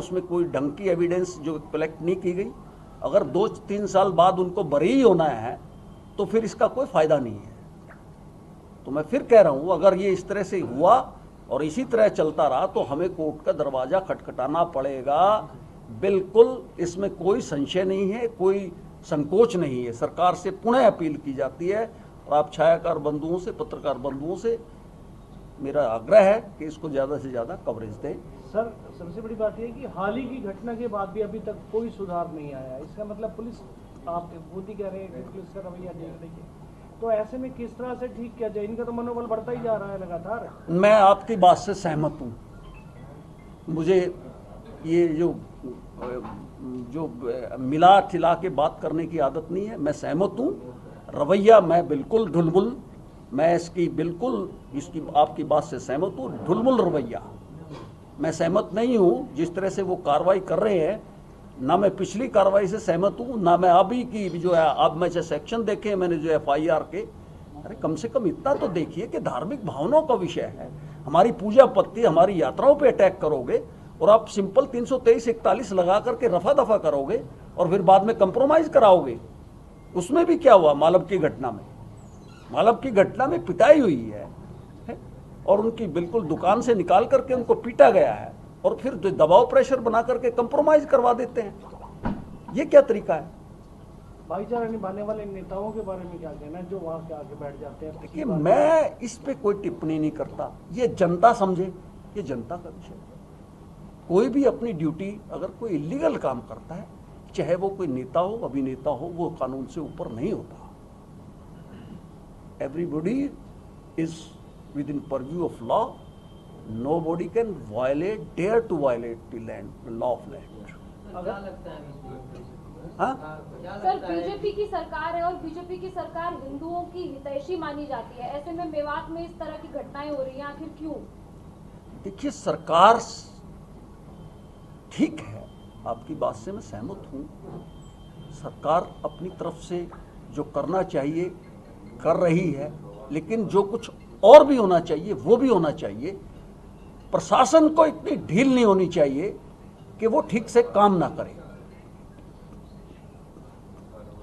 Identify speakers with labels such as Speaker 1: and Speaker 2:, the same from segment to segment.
Speaker 1: उसमें कोई ढंग की एविडेंस जो कलेक्ट नहीं की गई, अगर 2-3 साल बाद उनको बरी होना है तो फिर इसका कोई फ़ायदा नहीं है। तो मैं फिर कह रहा हूँ, अगर ये इस तरह से हुआ और इसी तरह चलता रहा तो हमें कोर्ट का दरवाज़ा खटखटाना पड़ेगा। बिल्कुल इसमें कोई संशय नहीं है, कोई संकोच नहीं है। सरकार से पुनः अपील की जाती है और आप छायाकार बंधुओं से, पत्रकार बंधुओं से मेरा आग्रह है कि इसको ज़्यादा से ज़्यादा कवरेज दें।
Speaker 2: सर, सबसे बड़ी बात यह है कि हाल ही की घटना के बाद भी अभी तक कोई सुधार नहीं आया। इसका मतलब पुलिस, आप खुद ही कह रहे हैं कि पुलिस का रवैया देख रही है, तो ऐसे में किस तरह से ठीक किया जाए? इनका तो मनोबल बढ़ता ही जा रहा है लगातार।
Speaker 1: मैं आपकी बात से सहमत हूँ। मुझे ये जो मिला ठिला के बात करने की आदत नहीं है। मैं सहमत हूँ, रवैया मैं बिल्कुल ढुलमुल, मैं इसकी आपकी बात से सहमत हूँ। ढुलमुल रवैया मैं सहमत नहीं हूँ। जिस तरह से वो कार्रवाई कर रहे हैं, ना मैं पिछली कार्रवाई से सहमत हूँ, ना मैं अभी की जो है, अब मैं जो सेक्शन देखे मैंने जो FIR के, अरे कम से कम इतना तो देखिए कि धार्मिक भावनाओं का विषय है। हमारी पूजा पत्ती, हमारी यात्राओं पे अटैक करोगे और आप सिंपल 323-41 लगा करके रफा दफा करोगे और फिर बाद में कंप्रोमाइज कराओगे। उसमें भी क्या हुआ? मालब की घटना में पिटाई हुई है और उनकी बिल्कुल दुकान से निकाल करके उनको पीटा गया है और फिर दबाव प्रेशर बना करके कंप्रोमाइज करवा देते हैं। ये क्या तरीका है?
Speaker 2: भाईचारा निभाने वाले नेताओं के बारे में क्या कहना है जो वहां के आके बैठ जाते हैं?
Speaker 1: देखिए, मैं इस पे कोई टिप्पणी नहीं करता। ये जनता समझे, ये जनता का विषय है। कोई भी अपनी ड्यूटी, अगर कोई इलीगल काम करता है, चाहे वो कोई नेता हो, अभिनेता हो, वो कानून से ऊपर नहीं होता। Everybody is within purview of law. Nobody can dare to violate the law of land.
Speaker 3: Sir, BJP की सरकार है और बीजेपी की सरकार हिंदुओं की हितैषी मानी जाती है। ऐसे में मेवात में इस तरह की घटनाएं हो रही हैं, आखिर क्यों?
Speaker 1: देखिए, सरकार ठीक है, आपकी बात से मैं सहमत हूँ। सरकार अपनी तरफ से जो करना चाहिए कर रही है, लेकिन जो कुछ और भी होना चाहिए वो भी होना चाहिए। प्रशासन को इतनी ढील नहीं होनी चाहिए कि वो ठीक से काम ना करे।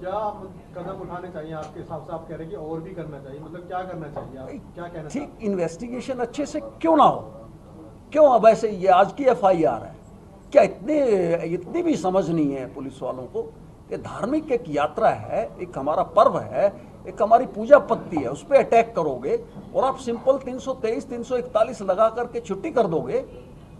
Speaker 4: क्या आप कदम उठाने चाहिए आपके हिसाब से? आप कह रहे हैं कि और भी करना चाहिए, मतलब क्या करना चाहिए? आप क्या कहना चाहिए?
Speaker 1: ठीक इन्वेस्टिगेशन अच्छे से क्यों ना हो? क्यों अब ऐसे ये आज की FIR है? क्या इतनी भी समझ नहीं है पुलिस वालों को कि धार्मिक एक यात्रा है, एक हमारा पर्व है, एक हमारी पूजा पत्ती है, उस पर अटैक करोगे और आप सिंपल 323-341 लगा करके छुट्टी कर दोगे?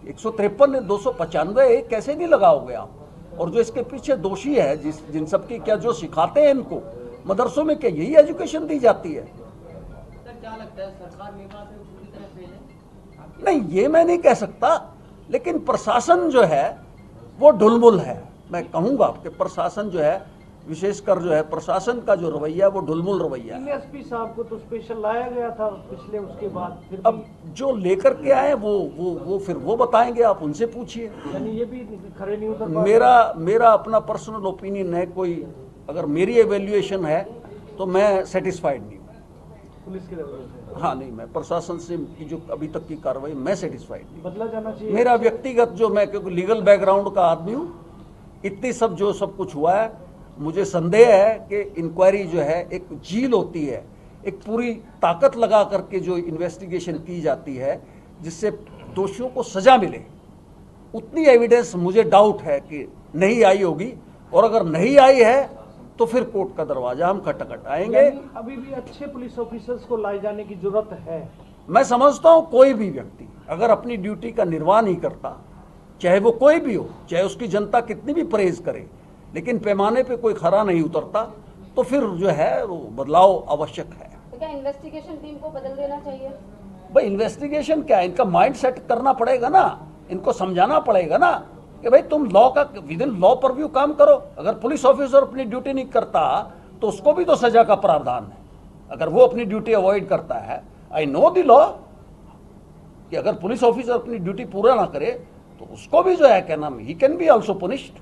Speaker 1: 153 295 कैसे नहीं लगाओगे आप? और जो इसके पीछे दोषी है, जिन सब की क्या जो सिखाते हैं इनको मदरसों में, क्या यही एजुकेशन दी जाती है?
Speaker 5: सर, क्या लगता है सरकार मेवात में पूरी तरह फेल है?
Speaker 1: नहीं, ये मैं नहीं कह सकता, लेकिन प्रशासन जो है वो ढुलमुल है। मैं कहूँगा कि प्रशासन जो है, विशेषकर जो है प्रशासन का जो रवैया है वो ढुलमुल रवैया है।
Speaker 2: SP साहब को तो स्पेशल लाया गया था पिछले, उसके बाद फिर
Speaker 1: अब जो लेकर के आए वो फिर वो बताएंगे, आप उनसे पूछिए।
Speaker 2: यानी ये भी खरे नहीं उतर पा रहे।
Speaker 1: मेरा अपना पर्सनल ओपिनियन है, कोई अगर मेरी एवेल्युएशन है तो मैं सेटिस्फाइड नहीं हूँ
Speaker 2: पुलिस के रवैये से।
Speaker 1: हाँ, नहीं, मैं प्रशासन से की जो अभी तक की कार्रवाई मैं सेटिस्फाइड नहीं।
Speaker 2: बदला जाना चाहिए।
Speaker 1: मेरा व्यक्तिगत जो, मैं क्योंकि लीगल बैकग्राउंड का आदमी हूँ, इतनी सब कुछ हुआ है, मुझे संदेह है कि इंक्वायरी जो है एक झील होती है, एक पूरी ताकत लगा करके जो इन्वेस्टिगेशन की जाती है जिससे दोषियों को सजा मिले, उतनी एविडेंस मुझे डाउट है कि नहीं आई होगी। और अगर नहीं आई है तो फिर कोर्ट का दरवाजा हम खटखटाएंगे।
Speaker 2: अभी भी अच्छे पुलिस ऑफिसर्स को लाए जाने की जरूरत है।
Speaker 1: मैं समझता हूँ कोई भी व्यक्ति अगर अपनी ड्यूटी का निर्वाह नहीं करता, चाहे वो कोई भी हो, चाहे उसकी जनता कितनी भी परहेज करे, लेकिन पैमाने पे कोई खरा नहीं उतरता, तो फिर जो है वो बदलाव आवश्यक है।
Speaker 3: तो क्या इन्वेस्टिगेशन टीम को बदल देना चाहिए?
Speaker 1: भाई, इन्वेस्टिगेशन क्या है, इनका माइंड सेट करना पड़ेगा ना, इनको समझाना पड़ेगा ना कि भाई तुम लॉ का विद इन लॉ परव्यू काम करो। अगर पुलिस ऑफिसर अपनी ड्यूटी नहीं करता तो उसको भी तो सजा का प्रावधान है, अगर वो अपनी ड्यूटी अवॉइड करता है। आई नो द लॉ कि अगर पुलिस ऑफिसर अपनी ड्यूटी पूरा ना करे तो उसको भी जो है क्या नाम, he can be also punished.